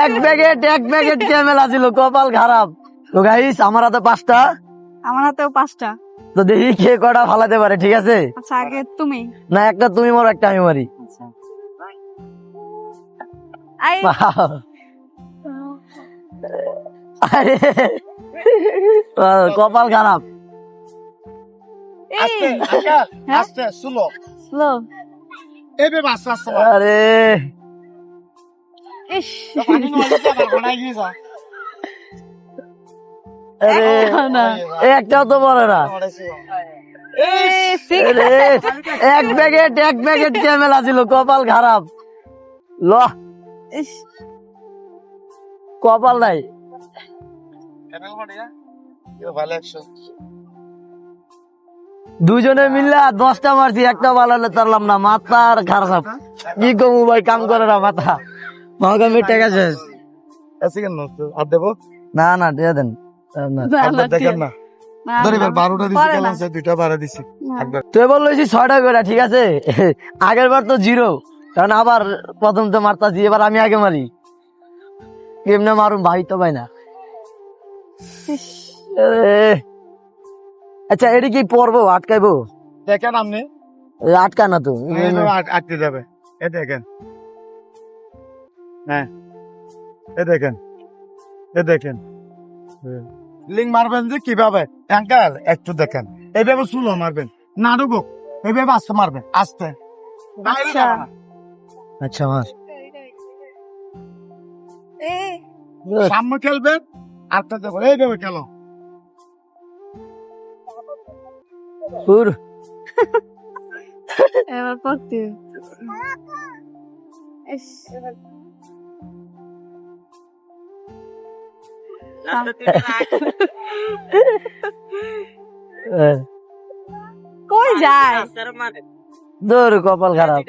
এক প্যাকেট ক্যামেলা ছিল, কপাল খারাপ। তো গাইস আমার হাতে 5টা, আমার হাতেও 5টা। তো দেখি কে কটা ফালাতে পারে, ঠিক আছে? আচ্ছা আগে তুমি। না, একটা তুমি মারো, একটা আমি মারি। আই আরে, কপাল খারাপ। আস্তে আস্তে স্লো স্লো। এবে আস্তে আস্তে আরে ইস পানি নয় যাবে বানাই দিয়ে যা আরে না। একটাও তো বলে না। আরে, এক প্যাকেট ক্যামেলা ছিল, কপাল খারাপ। ল, ইস কপাল নাই। কেমন মারিয়া ভালো 100 দুজনে মিললে 10টা মারছি, একটা বালালে তারলাম না। মাথার খারাপ, কি কমু ভাই, কাম করে না মাথা। মহাগামী টাকা শেষ। আছে কেন আর দেবো না না, দিয়ে দেন না। একবার দেখেন না ধরে 12টা দিছি কেন 2টা 12 দিছি একবার তুই বলছিস 6টা করে, ঠিক আছে? আগের বার তো 0, কারণ আবার প্রথম তো মারতাছি, এবার আমি আগে মারি। কেমনে মারুন ভাই তো ভাই না। আরে, আচ্ছা এটা কি পড়বো, আটকাইবো? দেখেন আপনি আটকা না তো। আটকে যাবে এ দেখেন হ্যাঁ এ দেখেন লিঙ্ক মারবেন যে কিভাবে অ্যাঙ্কাল একটু দেখেন এইভাবে স্লো মারবেন না ডুবো এইভাবে আস্তে মারবেন আস্তে আচ্ছা আচ্ছা মার। সামনে খেলবেন আটটা দেবো এইভাবে খেলো পুর এবার পড়তে ইস কই যায় দূর, কপাল খারাপ।